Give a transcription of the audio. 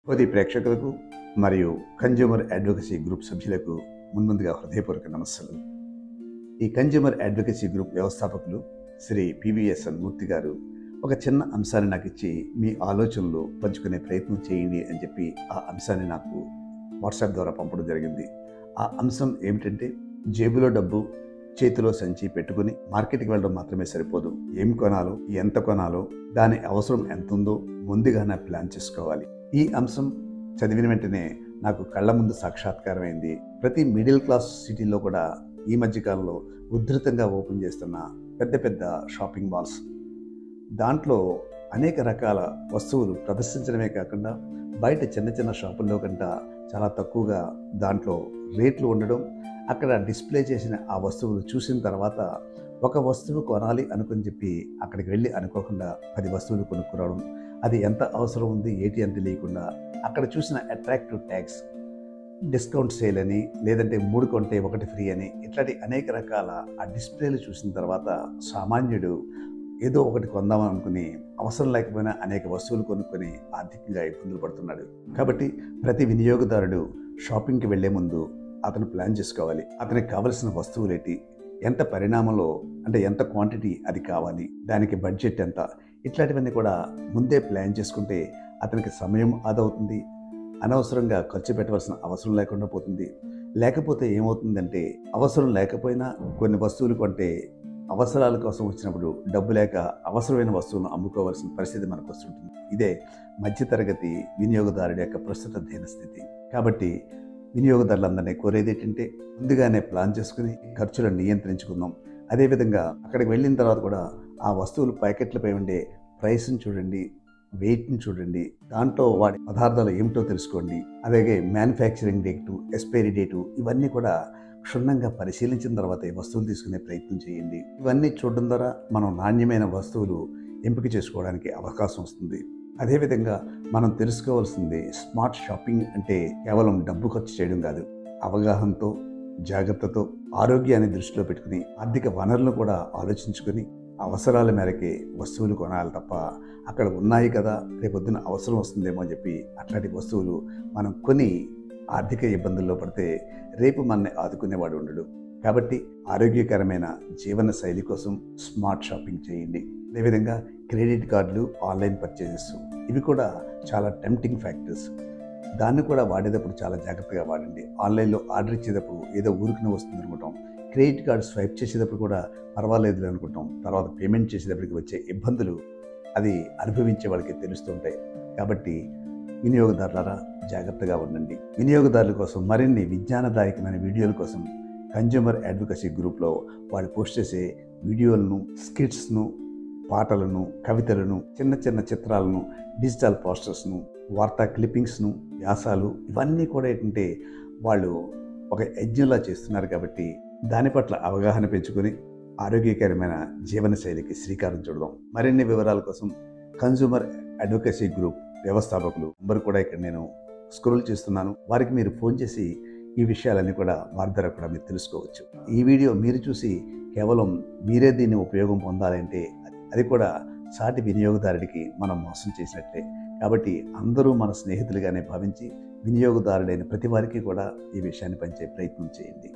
కొద్ది ప్రేక్షకులకు మరియు కన్జ్యూమర్ అడ్వొకసీ గ్రూప్ సభ్యులకు ముందుగా హృదయపూర్వక నమస్సులు. ఈ కన్జ్యూమర్ అడ్వొకసీ గ్రూప్ వ్యవస్థాపకులు శ్రీ పివిఎస్ఎన్ మూర్తి గారు ఒక చిన్న అంశాన్ని నాకు ఇచ్చి మీ ఆలోచనలు పంచుకునే ప్రయత్నం చేయండి అని చెప్పి ఆ అంశాన్ని నాకు వాట్సాప్ ద్వారా పంపడం జరిగింది. ఆ అంశం ఏమిటంటే, జేబులో డబ్బు చేతిలో సంచి పెట్టుకుని మార్కెట్కి వెళ్ళడం మాత్రమే సరిపోదు. ఏం కొనాలో, ఎంత కొనాలో, దాని అవసరం ఎంత ఉందో ముందుగానే ప్లాన్ చేసుకోవాలి. ఈ అంశం చదివిన వెంటనే నాకు కళ్ళ ముందు సాక్షాత్కారమైంది. ప్రతి మిడిల్ క్లాస్ సిటీలో కూడా ఈ మధ్యకాలంలో ఉధృతంగా ఓపెన్ చేస్తున్న పెద్ద పెద్ద షాపింగ్ మాల్స్, దాంట్లో అనేక రకాల వస్తువులు ప్రదర్శించడమే కాకుండా బయట చిన్న చిన్న షాపుల్లో కంటే చాలా తక్కువగా దాంట్లో రేట్లు ఉండడం, అక్కడ డిస్ప్లే చేసిన ఆ వస్తువులు చూసిన తర్వాత ఒక వస్తువు కొనాలి అనుకుని చెప్పి అక్కడికి వెళ్ళి అనుకోకుండా 10 వస్తువులు కొనుక్కురావడం, అది ఎంత అవసరం ఉంది ఏంటి అని తెలియకుండా అక్కడ చూసిన అట్రాక్టివ్ ట్యాగ్స్, డిస్కౌంట్ సేల్ అని, లేదంటే 3 కొంటే 1 ఫ్రీ అని, ఇట్లాంటి అనేక రకాల ఆ డిస్ప్లేలు చూసిన తర్వాత సామాన్యుడు ఏదో ఒకటి కొందామని అనుకుని అవసరం లేకపోయినా అనేక వస్తువులు కొనుక్కొని ఆర్థికంగా ఇబ్బందులు పడుతున్నాడు. కాబట్టి ప్రతి వినియోగదారుడు షాపింగ్కి వెళ్లే ముందు అతను ప్లాన్ చేసుకోవాలి. అతనికి కావలసిన వస్తువులు ఏంటి, ఎంత పరిణామంలో అంటే ఎంత క్వాంటిటీ అది కావాలి, దానికి బడ్జెట్ ఎంత, ఇట్లాంటివన్నీ కూడా ముందే ప్లాన్ చేసుకుంటే అతనికి సమయం ఆదవుతుంది, అనవసరంగా ఖర్చు పెట్టవలసిన అవసరం లేకుండా పోతుంది. లేకపోతే ఏమవుతుందంటే, అవసరం లేకపోయినా కొన్ని వస్తువులు కొంటే అవసరాల కోసం వచ్చినప్పుడు డబ్బు లేక అవసరమైన వస్తువులను అమ్ముకోవాల్సిన పరిస్థితి మనకు వస్తుంటుంది. ఇదే మధ్యతరగతి వినియోగదారుడి యొక్క ప్రస్తుత దీనస్థితి. కాబట్టి వినియోగదారులందరినీ కోరేది ఏంటంటే, ముందుగానే ప్లాన్ చేసుకుని ఖర్చులను నియంత్రించుకుందాం. అదేవిధంగా అక్కడికి వెళ్ళిన తర్వాత కూడా ఆ వస్తువులు ప్యాకెట్లపై ఉండే ప్రైస్ని చూడండి, వెయిట్ని చూడండి, దాంట్లో వాడి పదార్థాలు ఏమిటో తెలుసుకోండి. అలాగే మ్యానుఫ్యాక్చరింగ్ డేటు, ఎక్స్పైరీ డేటు, ఇవన్నీ కూడా క్షుణ్ణంగా పరిశీలించిన తర్వాత ఈ వస్తువులు తీసుకునే ప్రయత్నం చేయండి. ఇవన్నీ చూడడం ద్వారా మనం నాణ్యమైన వస్తువులు ఎంపిక చేసుకోవడానికి అవకాశం వస్తుంది. అదేవిధంగా మనం తెలుసుకోవాల్సింది, స్మార్ట్ షాపింగ్ అంటే కేవలం డబ్బు ఖర్చు చేయడం కాదు. అవగాహనతో, జాగ్రత్తతో, ఆరోగ్యాన్ని దృష్టిలో పెట్టుకుని, ఆర్థిక వనరులను కూడా ఆలోచించుకొని అవసరాల మేరకే వస్తువులు కొనాలి తప్ప, అక్కడ ఉన్నాయి కదా రేపొద్దున అవసరం వస్తుందేమో అని చెప్పి అట్లాంటి వస్తువులు మనం కొని ఆర్థిక ఇబ్బందుల్లో పడితే రేపు మనల్ని ఆదుకునేవాడు ఉండడు. కాబట్టి ఆరోగ్యకరమైన జీవన శైలి కోసం స్మార్ట్ షాపింగ్ చేయండి. అదేవిధంగా క్రెడిట్ కార్డులు, ఆన్లైన్ పర్చేజెస్, ఇవి కూడా చాలా టెంప్టింగ్ ఫ్యాక్టర్స్. దాన్ని కూడా వాడేటప్పుడు చాలా జాగ్రత్తగా వాడండి. ఆన్లైన్లో ఆర్డర్ ఇచ్చేటప్పుడు ఏదో ఊరికనే వస్తుంది అనుకుంటాం. క్రెడిట్ కార్డు స్వైప్ చేసేటప్పుడు కూడా పర్వాలేదు అనుకుంటాం. తర్వాత పేమెంట్ చేసేటప్పటికి వచ్చే ఇబ్బందులు అది అనుభవించే వాళ్ళకి తెలుస్తుంటాయి. కాబట్టి వినియోగదారులారా జాగ్రత్తగా ఉండండి. వినియోగదారుల కోసం మరిన్ని విజ్ఞానదాయకమైన వీడియోల కోసం కన్జ్యూమర్ అడ్వొకసీ గ్రూప్లో వాళ్ళు పోస్ట్ చేసే వీడియోలను, స్కిట్స్ను, పాటలను, కవితలను, చిన్న చిన్న చిత్రాలను, డిజిటల్ పోస్టర్స్ను, వార్తా క్లిప్పింగ్స్ను, వ్యాసాలు, ఇవన్నీ కూడా ఏంటంటే వాళ్ళు ఒక యజ్ఞంలా చేస్తున్నారు. కాబట్టి దాని పట్ల అవగాహన పెంచుకొని ఆరోగ్యకరమైన జీవనశైలికి శ్రీకారం చుడదాం. మరిన్ని వివరాల కోసం కన్జ్యూమర్ అడ్వొకసీ గ్రూప్ వ్యవస్థాపకులు నంబర్ కూడా ఇక్కడ నేను స్క్రోల్ చేస్తున్నాను. వారికి మీరు ఫోన్ చేసి ఈ విషయాలన్నీ కూడా వారి ద్వారా కూడా మీరు తెలుసుకోవచ్చు. ఈ వీడియో మీరు చూసి కేవలం మీరే దీన్ని ఉపయోగం పొందాలంటే అది కూడా సాటి వినియోగదారుడికి మనం మోసం చేసినట్లే. కాబట్టి అందరూ మన స్నేహితులుగానే భావించి వినియోగదారుడైన ప్రతి వారికి కూడా ఈ విషయాన్ని పంచే ప్రయత్నం చేయండి.